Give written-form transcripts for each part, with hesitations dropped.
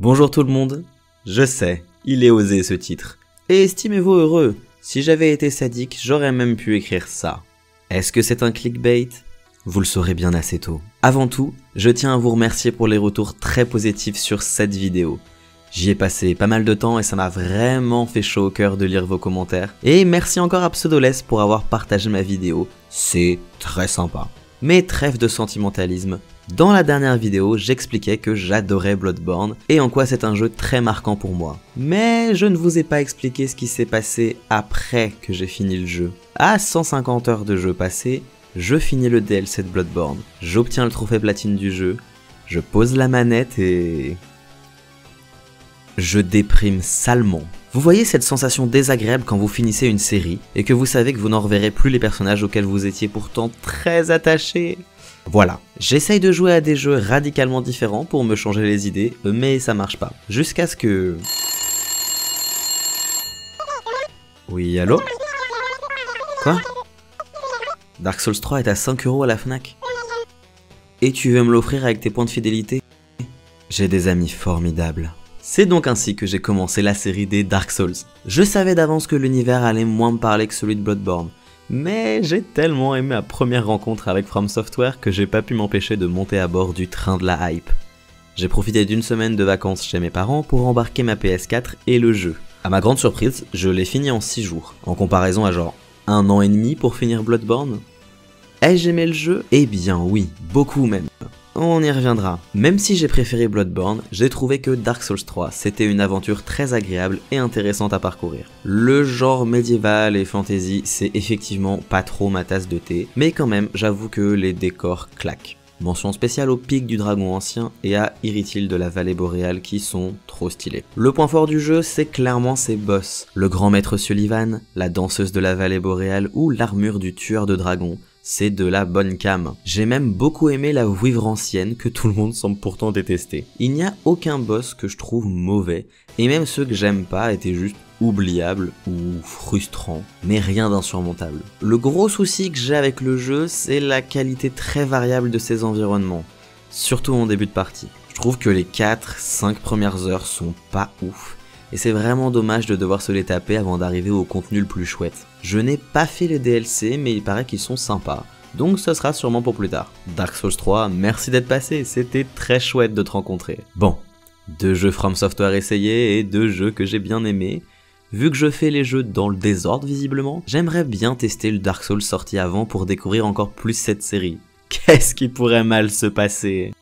Bonjour tout le monde, je sais, il est osé ce titre. Et estimez-vous heureux, si j'avais été sadique, j'aurais même pu écrire ça. Est-ce que c'est un clickbait? Vous le saurez bien assez tôt. Avant tout, je tiens à vous remercier pour les retours très positifs sur cette vidéo. J'y ai passé pas mal de temps et ça m'a vraiment fait chaud au cœur de lire vos commentaires. Et merci encore à Pseudoless pour avoir partagé ma vidéo, c'est très sympa. Mais trêve de sentimentalisme. Dans la dernière vidéo, j'expliquais que j'adorais Bloodborne et en quoi c'est un jeu très marquant pour moi. Mais je ne vous ai pas expliqué ce qui s'est passé après que j'ai fini le jeu. À 150 heures de jeu passé, je finis le DLC de Bloodborne, j'obtiens le trophée platine du jeu, je pose la manette et... je déprime salement. Vous voyez cette sensation désagréable quand vous finissez une série et que vous savez que vous n'en reverrez plus les personnages auxquels vous étiez pourtant très attaché? Voilà, j'essaye de jouer à des jeux radicalement différents pour me changer les idées, mais ça marche pas. Jusqu'à ce que... Oui, allô? Quoi? Dark Souls 3 est à 5 € à la Fnac. Et tu veux me l'offrir avec tes points de fidélité? J'ai des amis formidables. C'est donc ainsi que j'ai commencé la série des Dark Souls. Je savais d'avance que l'univers allait moins me parler que celui de Bloodborne. Mais j'ai tellement aimé ma première rencontre avec From Software que j'ai pas pu m'empêcher de monter à bord du train de la hype. J'ai profité d'une semaine de vacances chez mes parents pour embarquer ma PS4 et le jeu. À ma grande surprise, je l'ai fini en 6 jours, en comparaison à genre 1 an et demi pour finir Bloodborne. Ai-je aimé le jeu? Eh bien oui, beaucoup même. On y reviendra. Même si j'ai préféré Bloodborne, j'ai trouvé que Dark Souls 3 c'était une aventure très agréable et intéressante à parcourir. Le genre médiéval et fantasy c'est effectivement pas trop ma tasse de thé, mais quand même j'avoue que les décors claquent. Mention spéciale au pic du dragon ancien et à Irithyll de la vallée boréale qui sont trop stylés. Le point fort du jeu c'est clairement ses boss. Le grand maître Sullivan, la danseuse de la vallée boréale ou l'armure du tueur de dragons. C'est de la bonne cam. J'ai même beaucoup aimé la vouivre ancienne que tout le monde semble pourtant détester. Il n'y a aucun boss que je trouve mauvais, et même ceux que j'aime pas étaient juste oubliables ou frustrants, mais rien d'insurmontable. Le gros souci que j'ai avec le jeu, c'est la qualité très variable de ses environnements, surtout en début de partie. Je trouve que les 4-5 premières heures sont pas ouf, et c'est vraiment dommage de devoir se les taper avant d'arriver au contenu le plus chouette. Je n'ai pas fait les DLC, mais il paraît qu'ils sont sympas, donc ce sera sûrement pour plus tard. Dark Souls 3, merci d'être passé, c'était très chouette de te rencontrer. Bon, 2 jeux From Software essayés et 2 jeux que j'ai bien aimés. Vu que je fais les jeux dans le désordre visiblement, j'aimerais bien tester le Dark Souls sorti avant pour découvrir encore plus cette série. Qu'est-ce qui pourrait mal se passer ?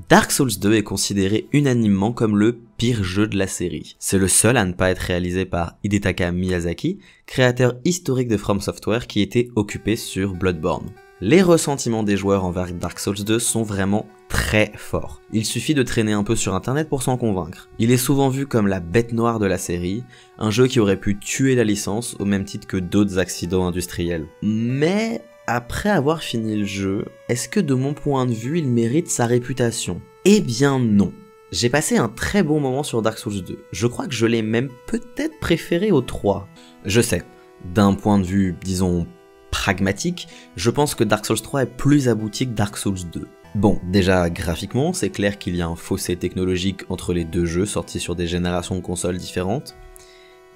Dark Souls 2 est considéré unanimement comme le pire jeu de la série. C'est le seul à ne pas être réalisé par Hidetaka Miyazaki, créateur historique de From Software qui était occupé sur Bloodborne. Les ressentiments des joueurs envers Dark Souls 2 sont vraiment très forts. Il suffit de traîner un peu sur internet pour s'en convaincre. Il est souvent vu comme la bête noire de la série, un jeu qui aurait pu tuer la licence au même titre que d'autres accidents industriels. Mais... après avoir fini le jeu, est-ce que de mon point de vue, il mérite sa réputation? Eh bien non. J'ai passé un très bon moment sur Dark Souls 2. Je crois que je l'ai même peut-être préféré au 3. Je sais, d'un point de vue, disons, pragmatique, je pense que Dark Souls 3 est plus abouti que Dark Souls 2. Bon, déjà graphiquement, c'est clair qu'il y a un fossé technologique entre les 2 jeux sortis sur des générations de consoles différentes.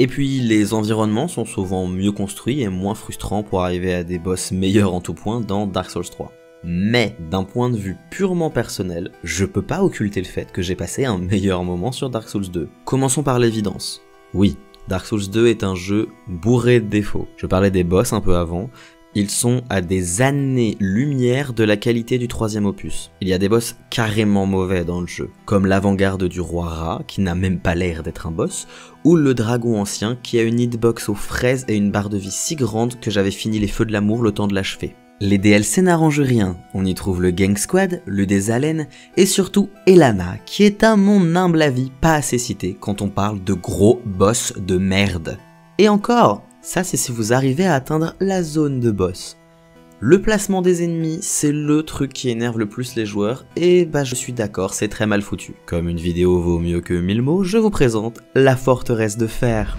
Et puis les environnements sont souvent mieux construits et moins frustrants pour arriver à des boss meilleurs en tout point dans Dark Souls 3. Mais d'un point de vue purement personnel, je peux pas occulter le fait que j'ai passé un meilleur moment sur Dark Souls 2. Commençons par l'évidence. Oui, Dark Souls 2 est un jeu bourré de défauts. Je parlais des boss un peu avant. Ils sont à des années-lumière de la qualité du 3e opus. Il y a des boss carrément mauvais dans le jeu, comme l'avant-garde du roi Ra, qui n'a même pas l'air d'être un boss, ou le dragon ancien, qui a une hitbox aux fraises et une barre de vie si grande que j'avais fini les feux de l'amour le temps de l'achever. Les DLC n'arrangent rien, on y trouve le Gang Squad, le des Allen, et surtout Elana, qui est à mon humble avis pas assez cité quand on parle de gros boss de merde. Et encore, ça c'est si vous arrivez à atteindre la zone de boss. Le placement des ennemis, c'est le truc qui énerve le plus les joueurs, et bah je suis d'accord, c'est très mal foutu. Comme une vidéo vaut mieux que 1000 mots, je vous présente la forteresse de fer.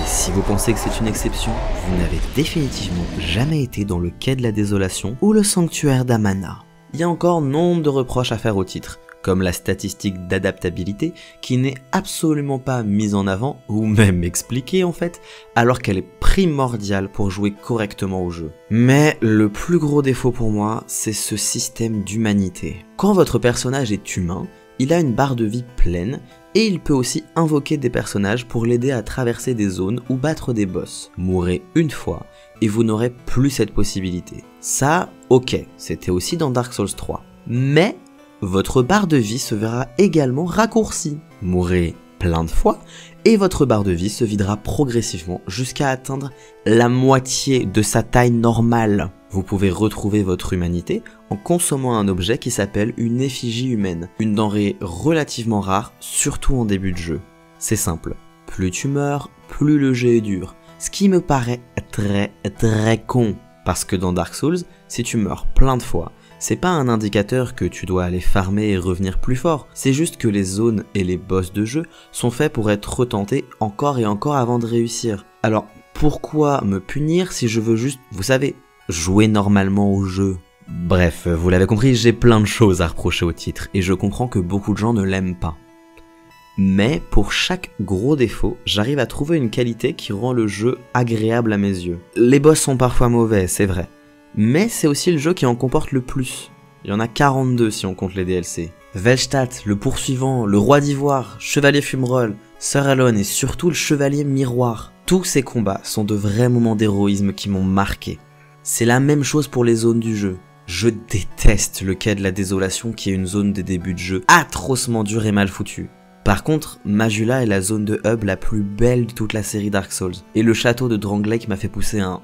Si vous pensez que c'est une exception, vous n'avez définitivement jamais été dans le quai de la désolation ou le sanctuaire d'Amana. Il y a encore nombre de reproches à faire au titre, comme la statistique d'adaptabilité qui n'est absolument pas mise en avant, ou même expliquée en fait, alors qu'elle est primordiale pour jouer correctement au jeu. Mais le plus gros défaut pour moi, c'est ce système d'humanité. Quand votre personnage est humain, il a une barre de vie pleine, et il peut aussi invoquer des personnages pour l'aider à traverser des zones ou battre des boss. Mourrez une fois, et vous n'aurez plus cette possibilité. Ça, ok, c'était aussi dans Dark Souls 3. Mais, votre barre de vie se verra également raccourcie. Mourrez plein de fois, et votre barre de vie se videra progressivement jusqu'à atteindre la moitié de sa taille normale. Vous pouvez retrouver votre humanité en consommant un objet qui s'appelle une effigie humaine, une denrée relativement rare, surtout en début de jeu. C'est simple, plus tu meurs, plus le jeu est dur, ce qui me paraît très con, parce que dans Dark Souls, si tu meurs plein de fois, c'est pas un indicateur que tu dois aller farmer et revenir plus fort, c'est juste que les zones et les boss de jeu sont faits pour être retentés encore et encore avant de réussir. Alors pourquoi me punir si je veux juste, vous savez, jouer normalement au jeu? Bref, vous l'avez compris, j'ai plein de choses à reprocher au titre, et je comprends que beaucoup de gens ne l'aiment pas. Mais pour chaque gros défaut, j'arrive à trouver une qualité qui rend le jeu agréable à mes yeux. Les boss sont parfois mauvais, c'est vrai, mais c'est aussi le jeu qui en comporte le plus. Il y en a 42 si on compte les DLC. Velstadt, le poursuivant, le roi d'ivoire, chevalier fumerol, Sir Alon et surtout le chevalier miroir. Tous ces combats sont de vrais moments d'héroïsme qui m'ont marqué. C'est la même chose pour les zones du jeu. Je déteste le quai de la désolation qui est une zone des débuts de jeu atrocement dure et mal foutue. Par contre, Majula est la zone de hub la plus belle de toute la série Dark Souls, et le château de Drangleic m'a fait pousser un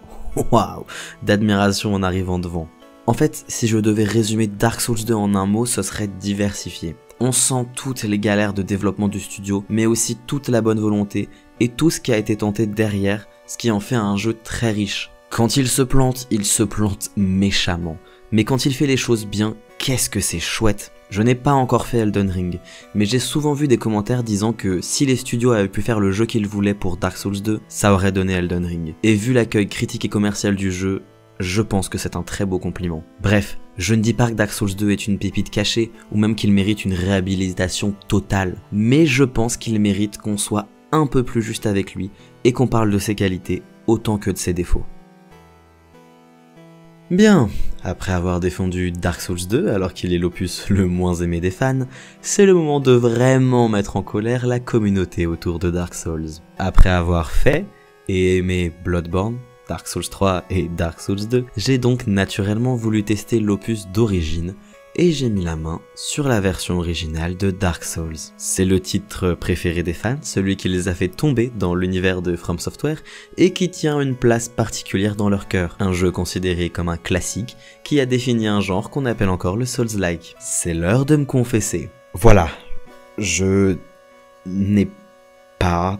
waouh d'admiration en arrivant devant. En fait, si je devais résumer Dark Souls 2 en un mot, ce serait diversifié. On sent toutes les galères de développement du studio, mais aussi toute la bonne volonté, et tout ce qui a été tenté derrière, ce qui en fait un jeu très riche. Quand il se plante méchamment. Mais quand il fait les choses bien, qu'est-ce que c'est chouette. Je n'ai pas encore fait Elden Ring, mais j'ai souvent vu des commentaires disant que si les studios avaient pu faire le jeu qu'ils voulaient pour Dark Souls 2, ça aurait donné Elden Ring. Et vu l'accueil critique et commercial du jeu, je pense que c'est un très beau compliment. Bref, je ne dis pas que Dark Souls 2 est une pépite cachée, ou même qu'il mérite une réhabilitation totale, mais je pense qu'il mérite qu'on soit un peu plus juste avec lui, et qu'on parle de ses qualités autant que de ses défauts. Bien, après avoir défendu Dark Souls 2 alors qu'il est l'opus le moins aimé des fans, c'est le moment de vraiment mettre en colère la communauté autour de Dark Souls. Après avoir fait et aimé Bloodborne, Dark Souls 3 et Dark Souls 2, j'ai donc naturellement voulu tester l'opus d'origine et j'ai mis la main sur la version originale de Dark Souls. C'est le titre préféré des fans, celui qui les a fait tomber dans l'univers de From Software et qui tient une place particulière dans leur cœur. Un jeu considéré comme un classique qui a défini un genre qu'on appelle encore le Souls-like. C'est l'heure de me confesser. Voilà, je n'ai pas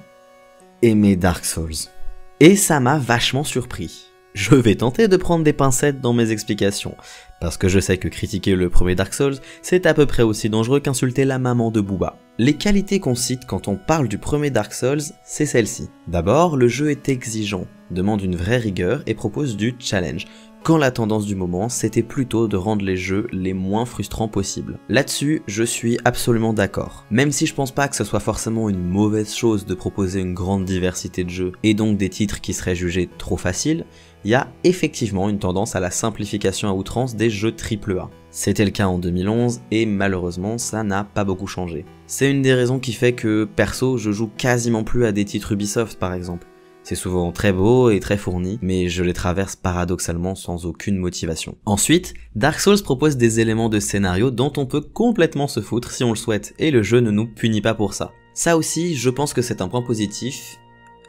aimé Dark Souls. Et ça m'a vachement surpris. Je vais tenter de prendre des pincettes dans mes explications, parce que je sais que critiquer le premier Dark Souls, c'est à peu près aussi dangereux qu'insulter la maman de Booba. Les qualités qu'on cite quand on parle du premier Dark Souls, c'est celle-ci. D'abord, le jeu est exigeant, demande une vraie rigueur et propose du challenge, quand la tendance du moment, c'était plutôt de rendre les jeux les moins frustrants possibles. Là-dessus, je suis absolument d'accord. Même si je pense pas que ce soit forcément une mauvaise chose de proposer une grande diversité de jeux, et donc des titres qui seraient jugés trop faciles, il y a effectivement une tendance à la simplification à outrance des jeux AAA. C'était le cas en 2011 et malheureusement ça n'a pas beaucoup changé. C'est une des raisons qui fait que perso je joue quasiment plus à des titres Ubisoft par exemple. C'est souvent très beau et très fourni, mais je les traverse paradoxalement sans aucune motivation. Ensuite, Dark Souls propose des éléments de scénario dont on peut complètement se foutre si on le souhaite, et le jeu ne nous punit pas pour ça. Ça aussi, je pense que c'est un point positif,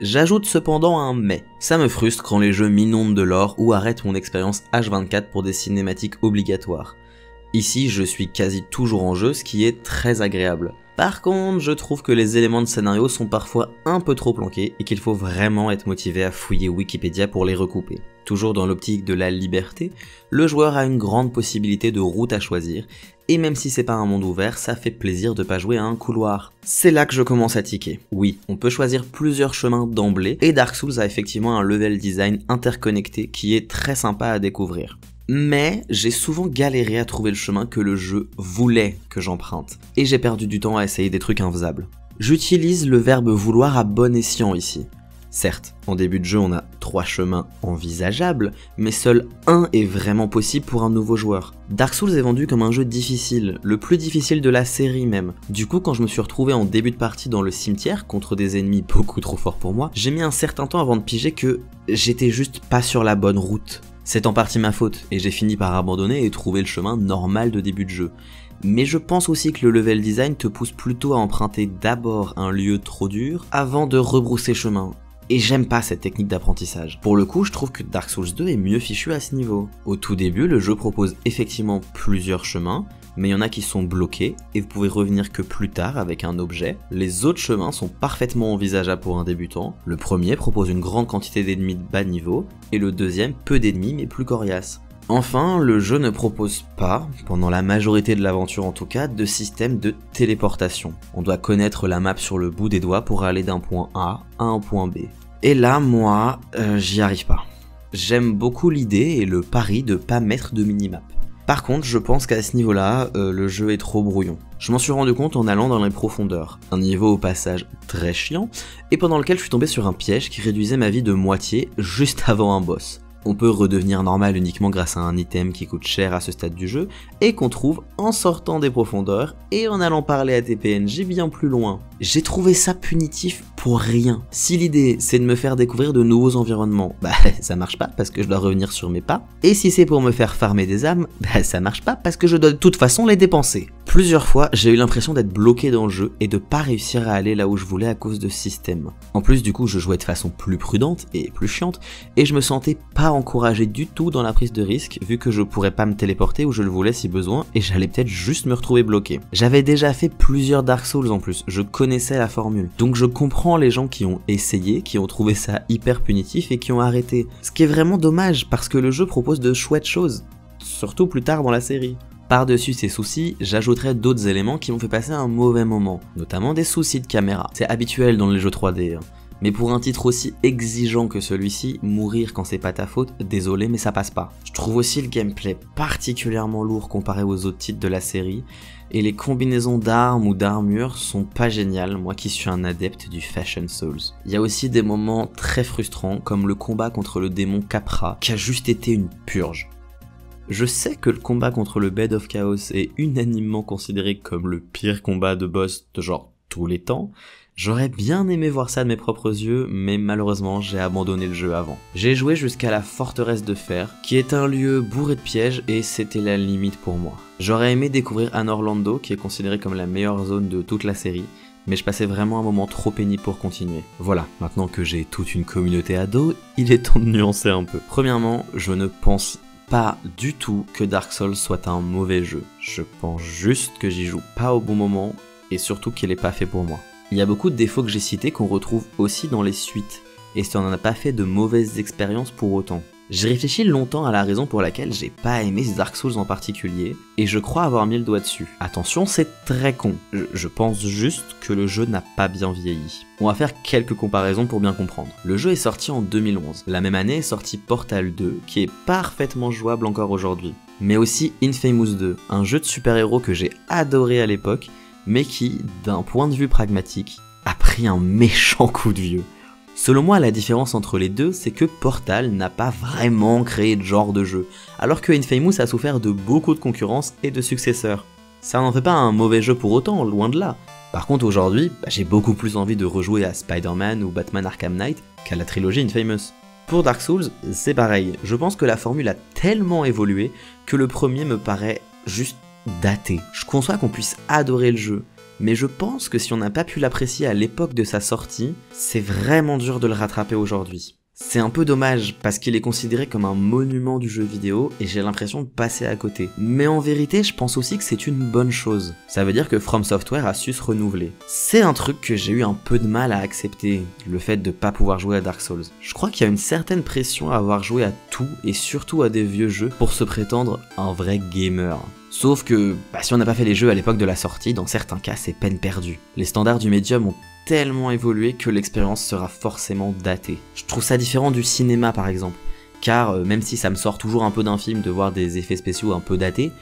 J'ajoute cependant un mais. Ça me frustre quand les jeux m'inondent de lore ou arrêtent mon expérience H24 pour des cinématiques obligatoires. Ici, je suis quasi toujours en jeu, ce qui est très agréable. Par contre, je trouve que les éléments de scénario sont parfois un peu trop planqués et qu'il faut vraiment être motivé à fouiller Wikipédia pour les recouper. Toujours dans l'optique de la liberté, le joueur a une grande possibilité de route à choisir, et même si c'est pas un monde ouvert, ça fait plaisir de pas jouer à un couloir. C'est là que je commence à tiquer. Oui, on peut choisir plusieurs chemins d'emblée, et Dark Souls a effectivement un level design interconnecté qui est très sympa à découvrir. Mais j'ai souvent galéré à trouver le chemin que le jeu voulait que j'emprunte, et j'ai perdu du temps à essayer des trucs infaisables. J'utilise le verbe vouloir à bon escient ici. Certes, en début de jeu on a 3 chemins envisageables, mais seul un est vraiment possible pour un nouveau joueur. Dark Souls est vendu comme un jeu difficile, le plus difficile de la série même. Du coup, quand je me suis retrouvé en début de partie dans le cimetière, contre des ennemis beaucoup trop forts pour moi, j'ai mis un certain temps avant de piger que j'étais juste pas sur la bonne route. C'est en partie ma faute, et j'ai fini par abandonner et trouver le chemin normal de début de jeu. Mais je pense aussi que le level design te pousse plutôt à emprunter d'abord un lieu trop dur avant de rebrousser chemin. Et j'aime pas cette technique d'apprentissage. Pour le coup, je trouve que Dark Souls 2 est mieux fichu à ce niveau. Au tout début, le jeu propose effectivement plusieurs chemins, mais il y en a qui sont bloqués, et vous pouvez revenir que plus tard avec un objet. Les autres chemins sont parfaitement envisageables pour un débutant. Le premier propose une grande quantité d'ennemis de bas niveau, et le deuxième peu d'ennemis mais plus coriaces. Enfin, le jeu ne propose pas, pendant la majorité de l'aventure en tout cas, de système de téléportation. On doit connaître la map sur le bout des doigts pour aller d'un point A à un point B. Et là, moi, j'y arrive pas. J'aime beaucoup l'idée et le pari de pas mettre de minimap. Par contre, je pense qu'à ce niveau-là, le jeu est trop brouillon. Je m'en suis rendu compte en allant dans les profondeurs. Un niveau au passage très chiant, et pendant lequel je suis tombé sur un piège qui réduisait ma vie de moitié juste avant un boss. On peut redevenir normal uniquement grâce à un item qui coûte cher à ce stade du jeu, et qu'on trouve en sortant des profondeurs, et en allant parler à tes PNJ bien plus loin. J'ai trouvé ça punitif pour rien. Si l'idée c'est de me faire découvrir de nouveaux environnements, bah ça marche pas parce que je dois revenir sur mes pas. Et si c'est pour me faire farmer des âmes, bah ça marche pas parce que je dois de toute façon les dépenser. Plusieurs fois, j'ai eu l'impression d'être bloqué dans le jeu et de pas réussir à aller là où je voulais à cause de ce système. En plus du coup, je jouais de façon plus prudente et plus chiante, et je me sentais pas encouragé du tout dans la prise de risque vu que je pourrais pas me téléporter où je le voulais si besoin et j'allais peut-être juste me retrouver bloqué. J'avais déjà fait plusieurs Dark Souls en plus, je connaissais la formule. Donc je comprends les gens qui ont essayé, qui ont trouvé ça hyper punitif et qui ont arrêté. Ce qui est vraiment dommage parce que le jeu propose de chouettes choses, surtout plus tard dans la série. Par-dessus ces soucis, j'ajouterai d'autres éléments qui m'ont fait passer un mauvais moment, notamment des soucis de caméra. C'est habituel dans les jeux 3D, hein. Mais pour un titre aussi exigeant que celui-ci, mourir quand c'est pas ta faute, désolé mais ça passe pas. Je trouve aussi le gameplay particulièrement lourd comparé aux autres titres de la série, et les combinaisons d'armes ou d'armures sont pas géniales, moi qui suis un adepte du Fashion Souls. Il y a aussi des moments très frustrants, comme le combat contre le démon Capra, qui a juste été une purge. Je sais que le combat contre le Bed of Chaos est unanimement considéré comme le pire combat de boss de genre tous les temps. J'aurais bien aimé voir ça de mes propres yeux, mais malheureusement j'ai abandonné le jeu avant. J'ai joué jusqu'à la forteresse de fer, qui est un lieu bourré de pièges et c'était la limite pour moi. J'aurais aimé découvrir Anne Orlando, qui est considérée comme la meilleure zone de toute la série, mais je passais vraiment un moment trop pénible pour continuer. Voilà, maintenant que j'ai toute une communauté ado, il est temps de nuancer un peu. Premièrement, je ne pense pas du tout que Dark Souls soit un mauvais jeu. Je pense juste que j'y joue pas au bon moment, et surtout qu'il est pas fait pour moi. Il y a beaucoup de défauts que j'ai cités qu'on retrouve aussi dans les suites, et ça n'en a pas fait de mauvaises expériences pour autant. J'ai réfléchi longtemps à la raison pour laquelle j'ai pas aimé Dark Souls en particulier, et je crois avoir mis le doigt dessus. Attention, c'est très con, je pense juste que le jeu n'a pas bien vieilli. On va faire quelques comparaisons pour bien comprendre. Le jeu est sorti en 2011, la même année est sorti Portal 2, qui est parfaitement jouable encore aujourd'hui. Mais aussi Infamous 2, un jeu de super-héros que j'ai adoré à l'époque, mais qui, d'un point de vue pragmatique, a pris un méchant coup de vieux. Selon moi, la différence entre les deux, c'est que Portal n'a pas vraiment créé de genre de jeu, alors que Infamous a souffert de beaucoup de concurrence et de successeurs. Ça n'en fait pas un mauvais jeu pour autant, loin de là. Par contre aujourd'hui, j'ai beaucoup plus envie de rejouer à Spider-Man ou Batman Arkham Knight qu'à la trilogie Infamous. Pour Dark Souls, c'est pareil, je pense que la formule a tellement évolué que le premier me paraît juste daté. Je conçois qu'on puisse adorer le jeu, mais je pense que si on n'a pas pu l'apprécier à l'époque de sa sortie, c'est vraiment dur de le rattraper aujourd'hui. C'est un peu dommage parce qu'il est considéré comme un monument du jeu vidéo et j'ai l'impression de passer à côté. Mais en vérité, je pense aussi que c'est une bonne chose. Ça veut dire que From Software a su se renouveler. C'est un truc que j'ai eu un peu de mal à accepter, le fait de pas pouvoir jouer à Dark Souls. Je crois qu'il y a une certaine pression à avoir joué à tout et surtout à des vieux jeux pour se prétendre un vrai gamer. Sauf que, si on n'a pas fait les jeux à l'époque de la sortie, dans certains cas c'est peine perdue. Les standards du médium ont tellement évolué que l'expérience sera forcément datée. Je trouve ça différent du cinéma par exemple, car même si ça me sort toujours un peu d'un film de voir des effets spéciaux un peu datés,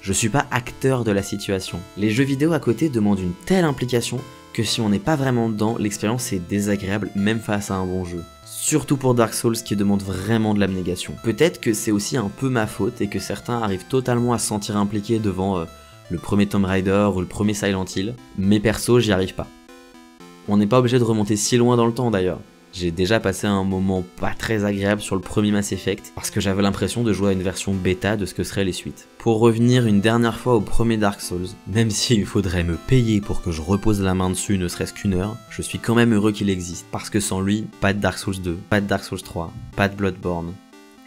je suis pas acteur de la situation. Les jeux vidéo à côté demandent une telle implication que si on n'est pas vraiment dedans, l'expérience est désagréable même face à un bon jeu. Surtout pour Dark Souls qui demande vraiment de l'abnégation. Peut-être que c'est aussi un peu ma faute et que certains arrivent totalement à se sentir impliqués devant le premier Tomb Raider ou le premier Silent Hill, mais perso j'y arrive pas. On n'est pas obligé de remonter si loin dans le temps d'ailleurs. J'ai déjà passé un moment pas très agréable sur le premier Mass Effect parce que j'avais l'impression de jouer à une version bêta de ce que seraient les suites. Pour revenir une dernière fois au premier Dark Souls, même s'il faudrait me payer pour que je repose la main dessus ne serait-ce qu'une heure, je suis quand même heureux qu'il existe parce que sans lui, pas de Dark Souls 2, pas de Dark Souls 3, pas de Bloodborne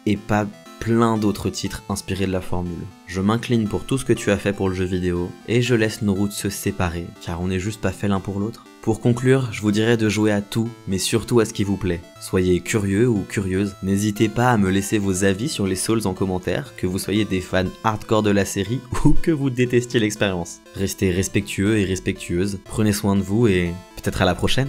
et pas plein d'autres titres inspirés de la formule. Je m'incline pour tout ce que tu as fait pour le jeu vidéo et je laisse nos routes se séparer car on n'est juste pas fait l'un pour l'autre. Pour conclure, je vous dirais de jouer à tout, mais surtout à ce qui vous plaît. Soyez curieux ou curieuse, n'hésitez pas à me laisser vos avis sur les Souls en commentaire, que vous soyez des fans hardcore de la série ou que vous détestiez l'expérience. Restez respectueux et respectueuses, prenez soin de vous et peut-être à la prochaine.